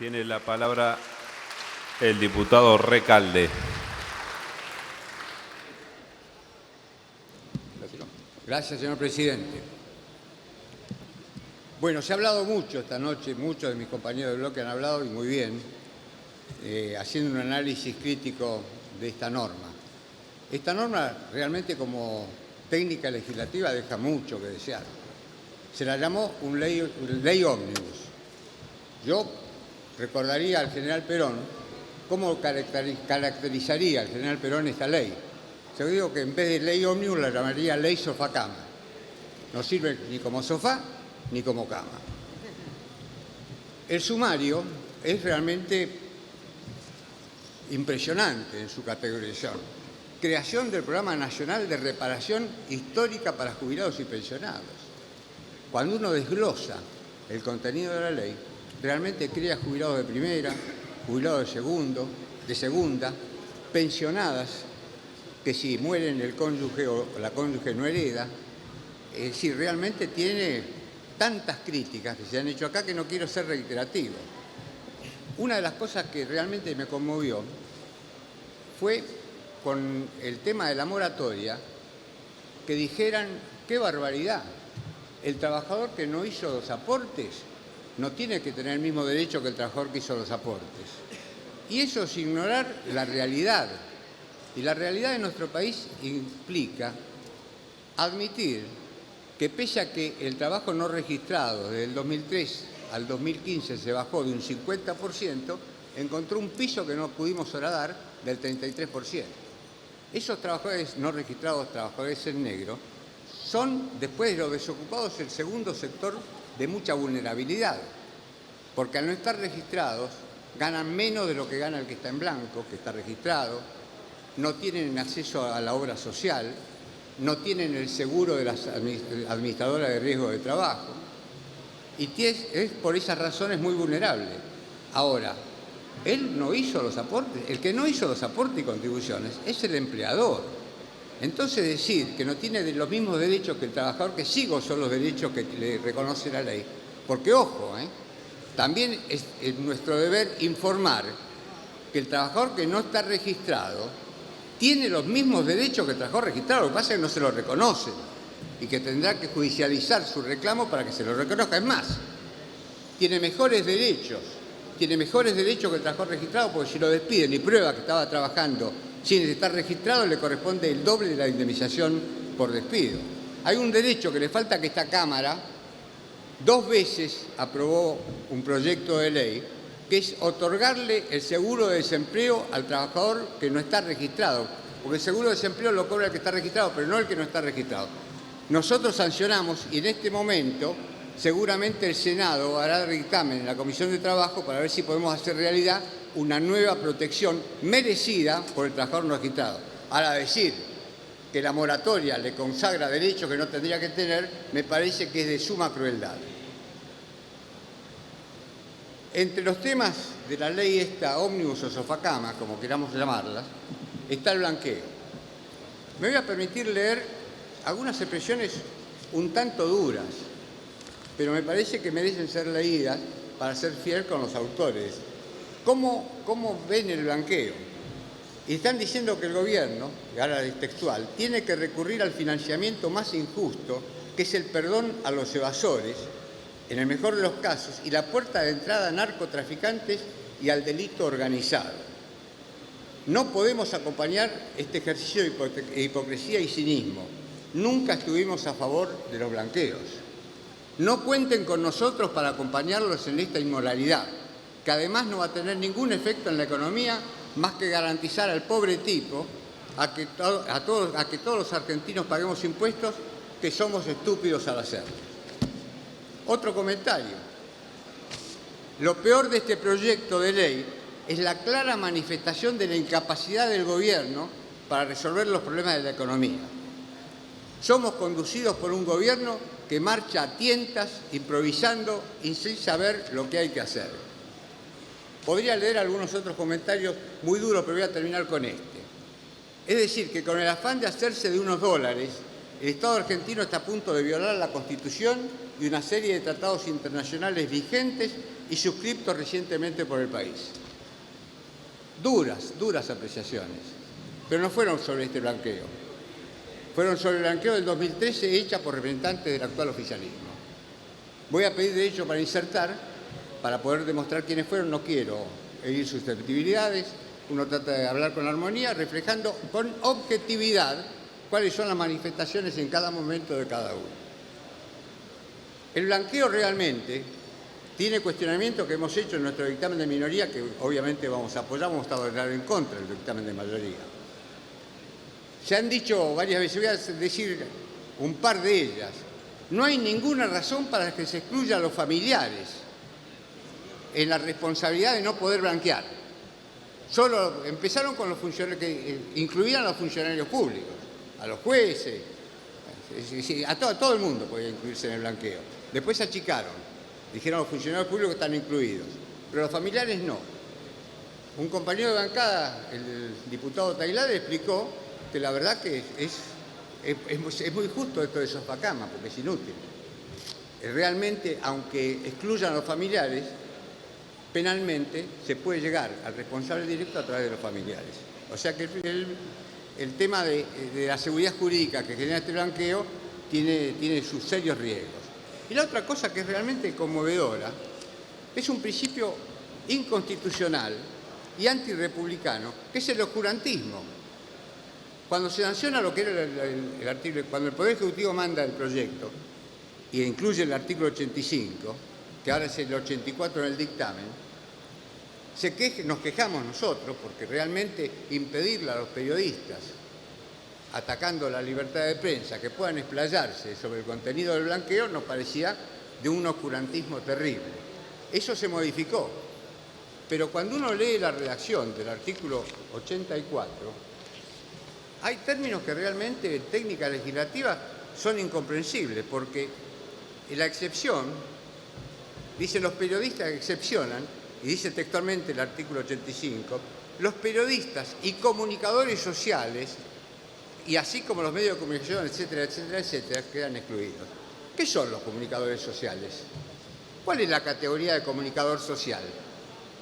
Tiene la palabra el diputado Recalde. Gracias, señor presidente. Bueno, se ha hablado mucho esta noche, muchos de mis compañeros del bloque han hablado y muy bien, haciendo un análisis crítico de esta norma. Esta norma realmente como técnica legislativa deja mucho que desear. Se la llamó ley ómnibus. Yo recordaría al general Perón cómo caracterizaría al general Perón esta ley. Yo digo que en vez de ley ómnibus la llamaría ley sofá-cama. No sirve ni como sofá ni como cama. El sumario es realmente impresionante en su categorización. Creación del Programa Nacional de Reparación Histórica para Jubilados y Pensionados. Cuando uno desglosa el contenido de la ley, realmente crea jubilados de primera, jubilados de segunda, pensionadas que si mueren el cónyuge o la cónyuge no hereda. Es decir, realmente tiene tantas críticas que se han hecho acá que no quiero ser reiterativo. Una de las cosas que realmente me conmovió fue con el tema de la moratoria, que dijeran, qué barbaridad, el trabajador que no hizo los aportes no tiene que tener el mismo derecho que el trabajador que hizo los aportes. Y eso es ignorar la realidad. Y la realidad de nuestro país implica admitir que pese a que el trabajo no registrado desde el 2003 al 2015 se bajó de un 50%, encontró un piso que no pudimos horadar del 33%. Esos trabajadores no registrados, trabajadores en negro, son, después de los desocupados, el segundo sector de mucha vulnerabilidad, porque al no estar registrados ganan menos de lo que gana el que está en blanco, que está registrado, no tienen acceso a la obra social, no tienen el seguro de las administradoras de riesgo de trabajo, y es por esas razones muy vulnerable. Ahora, él no hizo los aportes, el que no hizo los aportes y contribuciones es el empleador. Entonces decir que no tiene los mismos derechos que el trabajador, que sí gozó los derechos que le reconoce la ley, porque ojo, también es nuestro deber informar que el trabajador que no está registrado tiene los mismos derechos que el trabajador registrado, lo que pasa es que no se lo reconocen y que tendrá que judicializar su reclamo para que se lo reconozca. Es más, tiene mejores derechos que el trabajador registrado, porque si lo despiden y prueba que estaba trabajando sin estar registrado, le corresponde el doble de la indemnización por despido. Hay un derecho que le falta, que esta Cámara 2 veces aprobó un proyecto de ley, que es otorgarle el seguro de desempleo al trabajador que no está registrado, porque el seguro de desempleo lo cobra el que está registrado, pero no el que no está registrado. Nosotros sancionamos y en este momento seguramente el Senado hará dictamen en la Comisión de Trabajo para ver si podemos hacer realidad una nueva protección merecida por el trabajador no registrado. Ahora, decir que la moratoria le consagra derechos que no tendría que tener, me parece que es de suma crueldad. Entre los temas de la ley esta, ómnibus o sofá-cama, como queramos llamarlas, está el blanqueo. Me voy a permitir leer algunas expresiones un tanto duras, pero me parece que merecen ser leídas para ser fiel con los autores. ¿Cómo ven el blanqueo? Y están diciendo que el gobierno, y ahora es textual, tiene que recurrir al financiamiento más injusto, que es el perdón a los evasores, en el mejor de los casos, y la puerta de entrada a narcotraficantes y al delito organizado. No podemos acompañar este ejercicio de hipocresía y cinismo. Nunca estuvimos a favor de los blanqueos. No cuenten con nosotros para acompañarlos en esta inmoralidad, que además no va a tener ningún efecto en la economía más que garantizar al pobre tipo a que todos los argentinos paguemos impuestos, que somos estúpidos al hacerlo. Otro comentario. Lo peor de este proyecto de ley es la clara manifestación de la incapacidad del gobierno para resolver los problemas de la economía. Somos conducidos por un gobierno que marcha a tientas, improvisando y sin saber lo que hay que hacer. Podría leer algunos otros comentarios muy duros, pero voy a terminar con este. Es decir, que con el afán de hacerse de unos dólares, el Estado argentino está a punto de violar la Constitución y una serie de tratados internacionales vigentes y suscriptos recientemente por el país. Duras apreciaciones, pero no fueron sobre este blanqueo. Fueron sobre el blanqueo del 2013 hecha por representantes del actual oficialismo. Voy a pedir de hecho para insertar, para poder demostrar quiénes fueron, no quiero herir susceptibilidades, uno trata de hablar con armonía, reflejando con objetividad cuáles son las manifestaciones en cada momento de cada uno. El blanqueo realmente tiene cuestionamientos que hemos hecho en nuestro dictamen de minoría, que obviamente vamos a apoyar, vamos a estar en contra del dictamen de mayoría. Se han dicho varias veces, voy a decir un par de ellas. No hay ninguna razón para que se excluya a los familiares en la responsabilidad de no poder blanquear. Solo empezaron con los funcionarios que incluían a los funcionarios públicos, a los jueces, a todo el mundo podía incluirse en el blanqueo. Después se achicaron, dijeron los funcionarios públicos están incluidos, pero los familiares no. Un compañero de bancada, el diputado Tailade, explicó que la verdad que es muy justo esto de Sofacama, porque es inútil. Realmente, aunque excluyan a los familiares, penalmente se puede llegar al responsable directo a través de los familiares. O sea que el tema de la seguridad jurídica que genera este blanqueo tiene sus serios riesgos. Y la otra cosa que es realmente conmovedora es un principio inconstitucional y antirrepublicano, que es el oscurantismo. Cuando se sanciona lo que era el artículo, cuando el Poder Ejecutivo manda el proyecto y incluye el artículo 85, que ahora es el 84 en el dictamen, nos quejamos nosotros porque realmente impedirle a los periodistas, atacando la libertad de prensa, que puedan explayarse sobre el contenido del blanqueo, nos parecía de un oscurantismo terrible. Eso se modificó, pero cuando uno lee la redacción del artículo 84, hay términos que realmente en técnica legislativa son incomprensibles, porque en la excepción, dice los periodistas que excepcionan, y dice textualmente el artículo 85, los periodistas y comunicadores sociales, y así como los medios de comunicación, etcétera, etcétera, etcétera, quedan excluidos. ¿Qué son los comunicadores sociales? ¿Cuál es la categoría de comunicador social?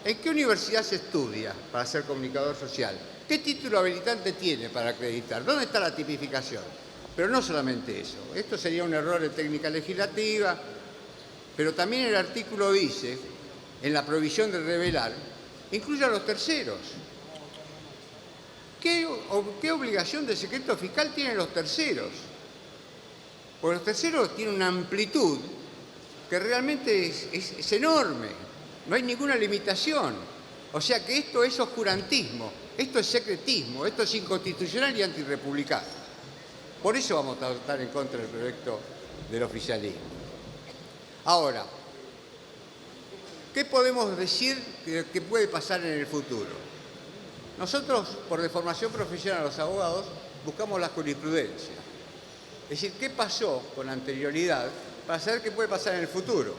¿En qué universidad se estudia para ser comunicador social? ¿Qué título habilitante tiene para acreditar? ¿Dónde está la tipificación? Pero no solamente eso. Esto sería un error de técnica legislativa, pero también el artículo dice, en la prohibición de revelar, incluye a los terceros. ¿Qué obligación de secreto fiscal tienen los terceros? Porque los terceros tienen una amplitud que realmente es enorme. No hay ninguna limitación. O sea que esto es oscurantismo, esto es secretismo, esto es inconstitucional y antirrepublicano. Por eso vamos a votar en contra del proyecto del oficialismo. Ahora, ¿qué podemos decir que puede pasar en el futuro? Nosotros, por deformación profesional, los abogados, buscamos la jurisprudencia. Es decir, ¿qué pasó con anterioridad para saber qué puede pasar en el futuro?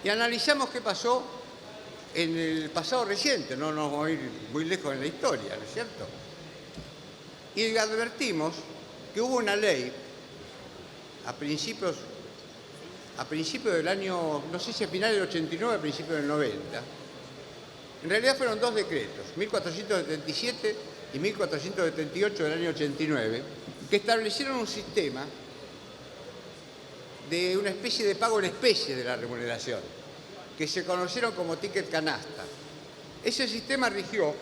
Y analizamos qué pasó en el pasado reciente, no nos vamos a ir muy lejos en la historia, ¿no es cierto? Y advertimos que hubo una ley a principios del año, no sé si a finales del 89 o a principios del 90. En realidad fueron dos decretos, 1477 y 1478 del año 89, que establecieron un sistema de una especie de pago en especie de la remuneración, que se conocieron como ticket canasta. Ese sistema rigió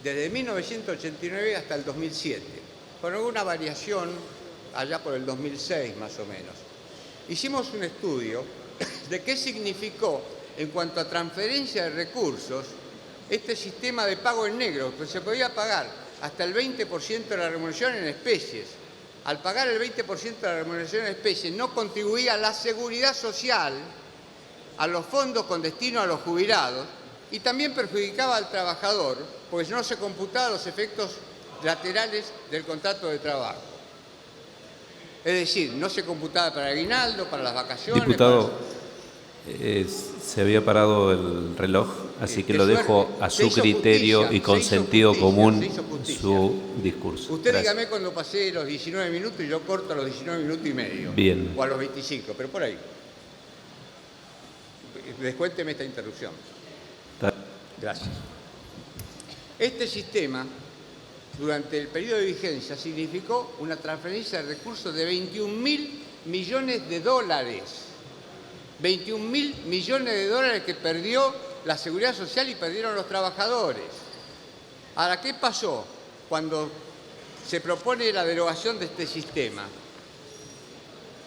desde 1989 hasta el 2007, con alguna variación allá por el 2006 más o menos. Hicimos un estudio de qué significó en cuanto a transferencia de recursos este sistema de pago en negro, que se podía pagar hasta el 20% de la remuneración en especies. Al pagar el 20% de la remuneración en especies no contribuía a la seguridad social, a los fondos con destino a los jubilados, y también perjudicaba al trabajador, porque no se computaban los efectos laterales del contrato de trabajo. Es decir, no se computaba para el aguinaldo, para las vacaciones. Diputado, se había parado el reloj. así que lo dejo a su criterio y con sentido común su discurso. Usted Gracias. dígame cuando pasé los 19 minutos y yo corto a los 19 minutos y medio. Bien. O a los 25, pero por ahí. Descuénteme esta interrupción. Gracias. Este sistema, durante el periodo de vigencia, significó una transferencia de recursos de 21.000 millones de dólares. 21.000 millones de dólares que perdió la Seguridad Social y perdieron los trabajadores. Ahora, ¿qué pasó cuando se propone la derogación de este sistema?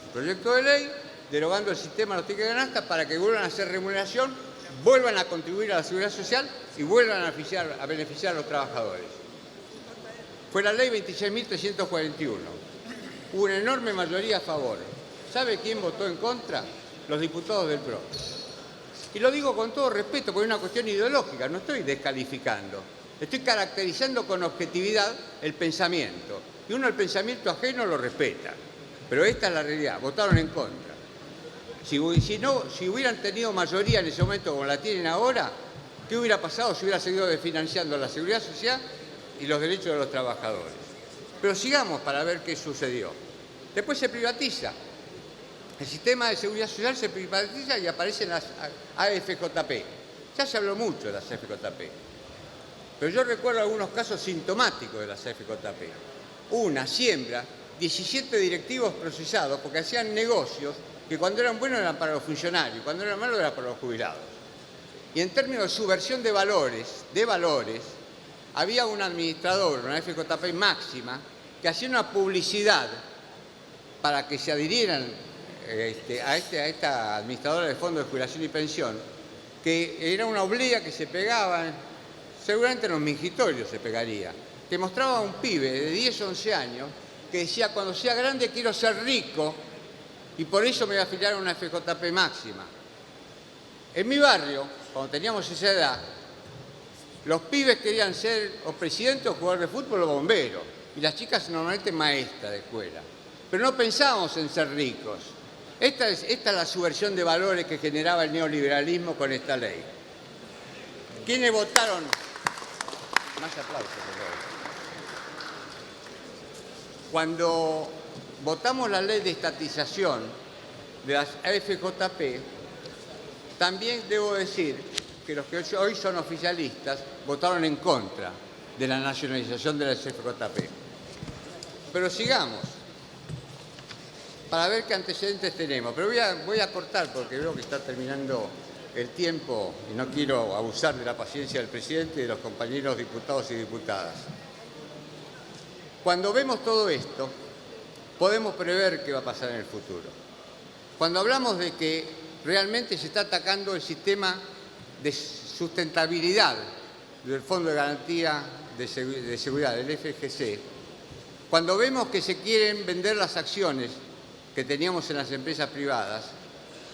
Un proyecto de ley derogando el sistema de los tickets de canasta para que vuelvan a hacer remuneración, vuelvan a contribuir a la Seguridad Social y vuelvan a beneficiar a los trabajadores. Fue la ley 26.341. Hubo una enorme mayoría a favor. ¿Sabe quién votó en contra? Los diputados del PRO. Y lo digo con todo respeto, porque es una cuestión ideológica, no estoy descalificando. Estoy caracterizando con objetividad el pensamiento. Y uno el pensamiento ajeno lo respeta. Pero esta es la realidad, votaron en contra. Si hubieran tenido mayoría en ese momento como la tienen ahora, ¿qué hubiera pasado si hubiera seguido desfinanciando la Seguridad Social y los derechos de los trabajadores? Pero sigamos para ver qué sucedió. Después se privatiza. El sistema de Seguridad Social se privatiza y aparecen las AFJP. Ya se habló mucho de las AFJP. Pero yo recuerdo algunos casos sintomáticos de las AFJP. Una siembra, 17 directivos procesados porque hacían negocios que cuando eran buenos eran para los funcionarios, cuando eran malos eran para los jubilados. Y en términos de subversión de valores, había un administrador, una FJP máxima, que hacía una publicidad para que se adhirieran a esta administradora de fondos de jubilación y pensión, que era una oblea que se pegaban, seguramente en los mingitorios se pegaría, que mostraba a un pibe de 10 o 11 años que decía, cuando sea grande quiero ser rico y por eso me voy a afiliar a una FJP máxima. En mi barrio, cuando teníamos esa edad, los pibes querían ser o presidente o jugador de fútbol o bombero, y las chicas normalmente maestras de escuela. Pero no pensábamos en ser ricos. Esta es la subversión de valores que generaba el neoliberalismo con esta ley. ¿Quiénes votaron? Más aplausos, por favor. Cuando votamos la ley de estatización de las AFJP, también debo decir que los que hoy son oficialistas votaron en contra de la nacionalización de las AFJP. Pero sigamos, para ver qué antecedentes tenemos. Pero voy a cortar porque veo que está terminando el tiempo y no quiero abusar de la paciencia del presidente y de los compañeros diputados y diputadas. Cuando vemos todo esto, podemos prever qué va a pasar en el futuro. Cuando hablamos de que realmente se está atacando el sistema de sustentabilidad del Fondo de Garantía de Seguridad, del FGC, cuando vemos que se quieren vender las acciones que teníamos en las empresas privadas,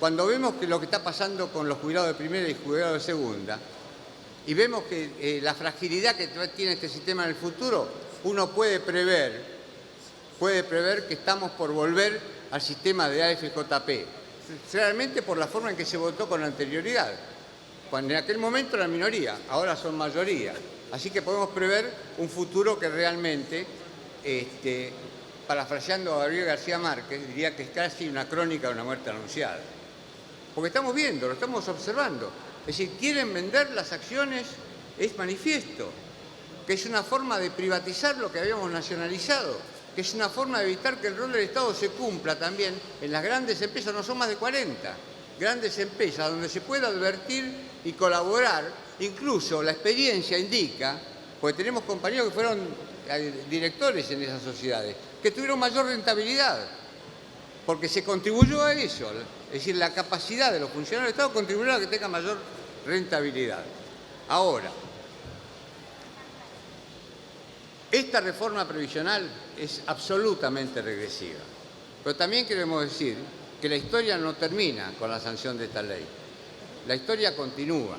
cuando vemos que lo que está pasando con los jubilados de primera y jubilados de segunda, y vemos que la fragilidad que tiene este sistema en el futuro, uno puede prever que estamos por volver al sistema de AFJP, realmente por la forma en que se votó con anterioridad. Cuando en aquel momento era minoría, ahora son mayoría. Así que podemos prever un futuro que realmente, parafraseando a Gabriel García Márquez, diría que es casi una crónica de una muerte anunciada. Porque estamos viendo, lo estamos observando. Es decir, quieren vender las acciones, es manifiesto, que es una forma de privatizar lo que habíamos nacionalizado, que es una forma de evitar que el rol del Estado se cumpla también en las grandes empresas, no son más de 40, grandes empresas donde se puede advertir y colaborar. Incluso la experiencia indica, porque tenemos compañeros que fueron directores en esas sociedades, que tuvieron mayor rentabilidad, porque se contribuyó a eso. Es decir, la capacidad de los funcionarios del Estado contribuyó a que tenga mayor rentabilidad. Ahora, esta reforma previsional es absolutamente regresiva, pero también queremos decir que la historia no termina con la sanción de esta ley. La historia continúa.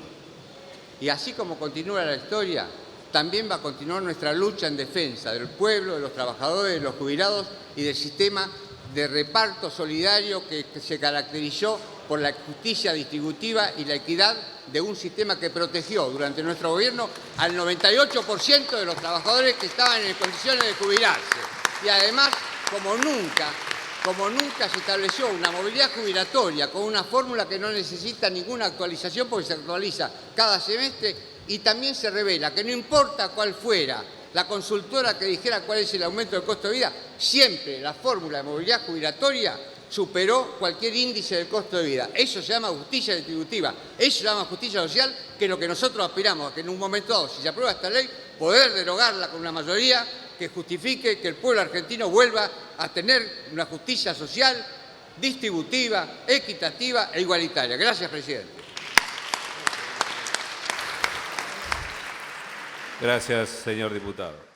Y así como continúa la historia, también va a continuar nuestra lucha en defensa del pueblo, de los trabajadores, de los jubilados y del sistema de reparto solidario que se caracterizó por la justicia distributiva y la equidad de un sistema que protegió durante nuestro gobierno al 98% de los trabajadores que estaban en condiciones de jubilarse. Y además, como nunca se estableció una movilidad jubilatoria con una fórmula que no necesita ninguna actualización porque se actualiza cada semestre, y también se revela que no importa cuál fuera la consultora que dijera cuál es el aumento del costo de vida, siempre la fórmula de movilidad jubilatoria superó cualquier índice del costo de vida. Eso se llama justicia distributiva, eso se llama justicia social, que es lo que nosotros aspiramos, a que en un momento dado, si se aprueba esta ley, poder derogarla con una mayoría que justifique que el pueblo argentino vuelva a tener una justicia social, distributiva, equitativa e igualitaria. Gracias, presidente. Gracias, señor diputado.